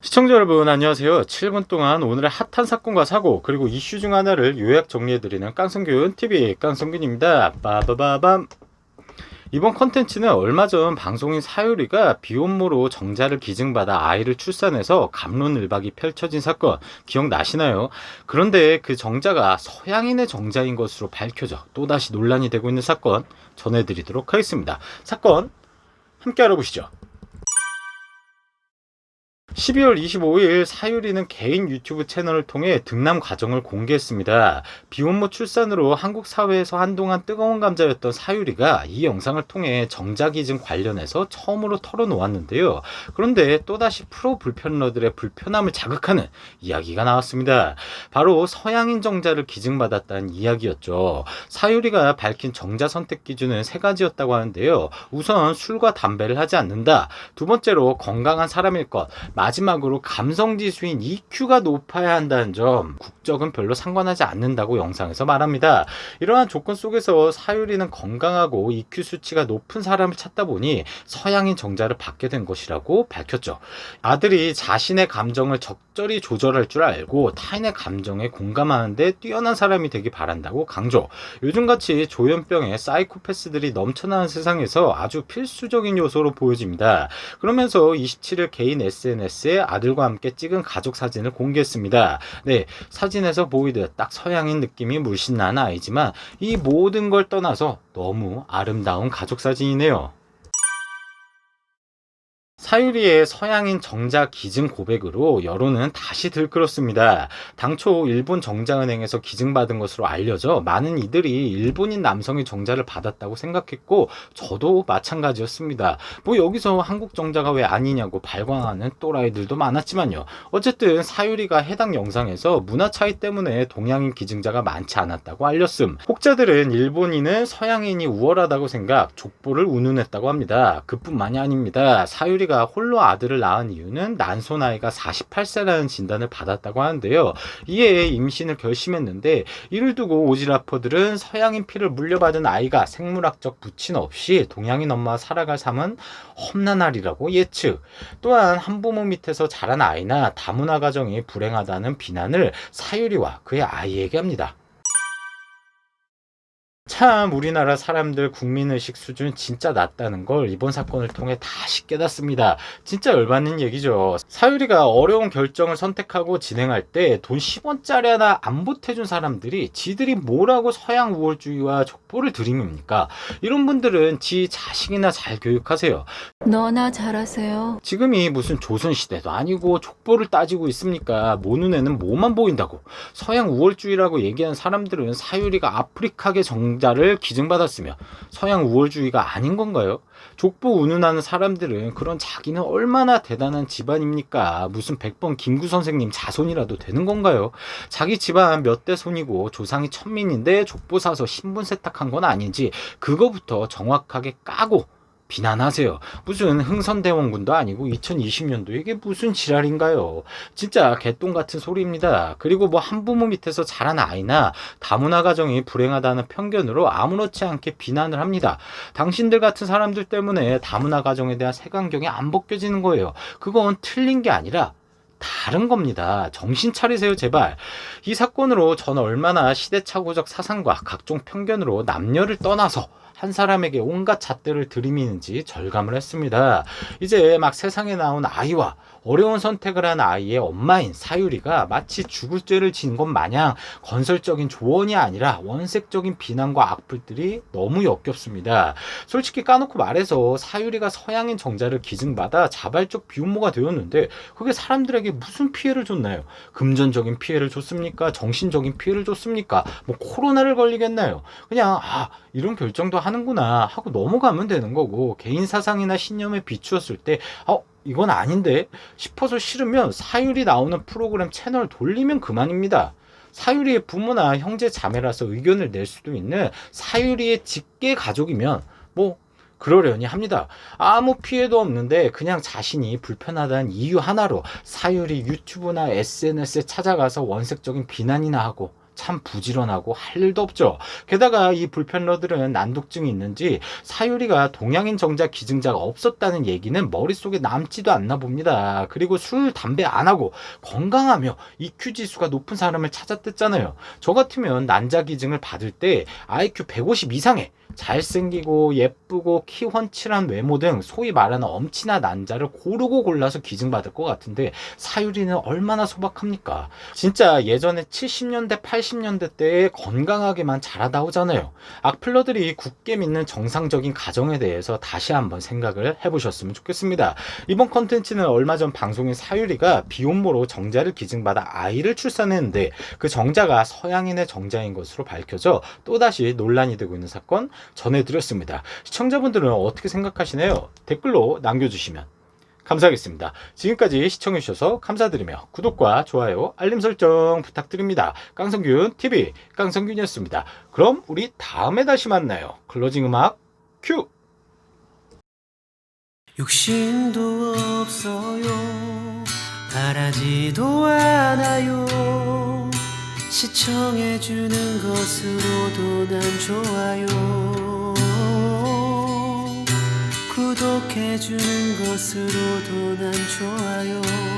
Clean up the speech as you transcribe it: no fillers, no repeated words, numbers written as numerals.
시청자 여러분 안녕하세요. 7분 동안 오늘의 핫한 사건과 사고 그리고 이슈 중 하나를 요약 정리해드리는 깡성균TV 깡성균입니다. 빠바바밤. 이번 컨텐츠는 얼마 전 방송인 사유리가 비혼모로 정자를 기증받아 아이를 출산해서 갑론을박이 펼쳐진 사건 기억나시나요? 그런데 그 정자가 서양인의 정자인 것으로 밝혀져 또다시 논란이 되고 있는 사건 전해드리도록 하겠습니다. 사건 함께 알아보시죠. 12월 25일 사유리는 개인 유튜브 채널을 통해 등남 과정을 공개했습니다. 비혼모 출산으로 한국 사회에서 한동안 뜨거운 감자였던 사유리가 이 영상을 통해 정자기증 관련해서 처음으로 털어놓았는데요. 그런데 또다시 프로 불편러들의 불편함을 자극하는 이야기가 나왔습니다. 바로 서양인 정자를 기증받았다는 이야기였죠. 사유리가 밝힌 정자 선택 기준은 세 가지였다고 하는데요. 우선 술과 담배를 하지 않는다. 두 번째로 건강한 사람일 것. 마지막으로 감성지수인 EQ가 높아야 한다는 점, 국적은 별로 상관하지 않는다고 영상에서 말합니다. 이러한 조건 속에서 사유리는 건강하고 EQ 수치가 높은 사람을 찾다 보니 서양인 정자를 받게 된 것이라고 밝혔죠. 아들이 자신의 감정을 적절히 조절할 줄 알고 타인의 감정에 공감하는데 뛰어난 사람이 되기 바란다고 강조. 요즘같이 조현병의 사이코패스들이 넘쳐나는 세상에서 아주 필수적인 요소로 보여집니다. 그러면서 27일 개인 SNS에 아들과 함께 찍은 가족 사진을 공개했습니다. 네, 사진에서 보이듯 딱 서양인 느낌이 물씬 나는 아이지만 이 모든 걸 떠나서 너무 아름다운 가족 사진이네요. 사유리의 서양인 정자 기증 고백으로 여론은 다시 들끓었습니다. 당초 일본 정자은행에서 기증받은 것으로 알려져 많은 이들이 일본인 남성의 정자를 받았다고 생각했고 저도 마찬가지였습니다. 뭐 여기서 한국 정자가 왜 아니냐고 발광하는 또라이들도 많았지만요. 어쨌든 사유리가 해당 영상에서 문화 차이 때문에 동양인 기증자가 많지 않았다고 알렸음. 혹자들은 일본인은 서양인이 우월하다고 생각, 족보를 운운했다고 합니다. 그뿐만이 아닙니다. 사유리가 홀로 아들을 낳은 이유는 난소 나이가 48세라는 진단을 받았다고 하는데요. 이에 임신을 결심했는데 이를 두고 오지라퍼들은 서양인 피를 물려받은 아이가 생물학적 부친 없이 동양인 엄마와 살아갈 삶은 험난하리라고 예측. 또한 한부모 밑에서 자란 아이나 다문화 가정이 불행하다는 비난을 사유리와 그의 아이에게 합니다. 참 우리나라 사람들 국민의식 수준 진짜 낮다는 걸 이번 사건을 통해 다시 깨닫습니다. 진짜 열받는 얘기죠. 사유리가 어려운 결정을 선택하고 진행할 때 돈 10원짜리 하나 안 보태준 사람들이 지들이 뭐라고 서양 우월주의와 족보를 들이밉니까? 이런 분들은 지 자식이나 잘 교육하세요. 너나 잘하세요. 지금이 무슨 조선시대도 아니고 족보를 따지고 있습니까? 모 눈에는 뭐만 보인다고. 서양 우월주의라고 얘기한 사람들은 사유리가 아프리카계 정자를 기증받았으며 서양 우월주의가 아닌 건가요? 족보 운운하는 사람들은 그런 자기는 얼마나 대단한 집안입니까? 무슨 100번 김구 선생님 자손이라도 되는 건가요? 자기 집안 몇 대 손이고 조상이 천민인데 족보 사서 신분 세탁한 건 아닌지 그거부터 정확하게 까고 비난하세요. 무슨 흥선대원군도 아니고 2020년도 이게 무슨 지랄인가요? 진짜 개똥 같은 소리입니다. 그리고 뭐 한부모 밑에서 자란 아이나 다문화 가정이 불행하다는 편견으로 아무렇지 않게 비난을 합니다. 당신들 같은 사람들 때문에 다문화 가정에 대한 색안경이 안 벗겨지는 거예요. 그건 틀린 게 아니라 다른 겁니다. 정신 차리세요 제발. 이 사건으로 저는 얼마나 시대착오적 사상과 각종 편견으로 남녀를 떠나서 한 사람에게 온갖 잣대를 들이미는지 절감을 했습니다. 이제 막 세상에 나온 아이와 어려운 선택을 한 아이의 엄마인 사유리가 마치 죽을 죄를 지은 것 마냥 건설적인 조언이 아니라 원색적인 비난과 악플들이 너무 역겹습니다. 솔직히 까놓고 말해서 사유리가 서양인 정자를 기증받아 자발적 비혼모가 되었는데 그게 사람들에게 무슨 피해를 줬나요? 금전적인 피해를 줬습니까? 정신적인 피해를 줬습니까? 뭐 코로나를 걸리겠나요? 그냥 이런 결정도 하는구나 하고 넘어가면 되는 거고 개인 사상이나 신념에 비추었을 때 이건 아닌데 싶어서 싫으면 사유리 나오는 프로그램 채널 돌리면 그만입니다. 사유리의 부모나 형제 자매라서 의견을 낼 수도 있는 사유리의 직계 가족이면 뭐 그러려니 합니다. 아무 피해도 없는데 그냥 자신이 불편하다는 이유 하나로 사유리 유튜브나 SNS에 찾아가서 원색적인 비난이나 하고 참 부지런하고 할 일도 없죠. 게다가 이 불편러들은 난독증이 있는지 사유리가 동양인 정자 기증자가 없었다는 얘기는 머릿속에 남지도 않나 봅니다. 그리고 술, 담배 안 하고 건강하며 EQ 지수가 높은 사람을 찾아뜯잖아요. 저 같으면 난자 기증을 받을 때 IQ 150 이상의 잘생기고 예쁘고 키 훤칠한 외모 등 소위 말하는 엄친아 난자를 고르고 골라서 기증받을 것 같은데 사유리는 얼마나 소박합니까? 진짜 예전에 70년대 80년대 때에 건강하게만 자라다 오잖아요. 악플러들이 굳게 믿는 정상적인 가정에 대해서 다시 한번 생각을 해보셨으면 좋겠습니다. 이번 컨텐츠는 얼마 전 방송인 사유리가 비혼모로 정자를 기증받아 아이를 출산했는데 그 정자가 서양인의 정자인 것으로 밝혀져 또다시 논란이 되고 있는 사건 전해드렸습니다. 시청자분들은 어떻게 생각하시나요? 댓글로 남겨주시면 감사하겠습니다. 지금까지 시청해주셔서 감사드리며 구독과 좋아요, 알림 설정 부탁드립니다. 깡성균 TV 깡성균이었습니다. 그럼 우리 다음에 다시 만나요. 클로징 음악 큐! 욕심도 없어요. 바라지도 않아요. 시청해주는 것으로도 난 좋아요. 구독해주는 것으로도 난 좋아요.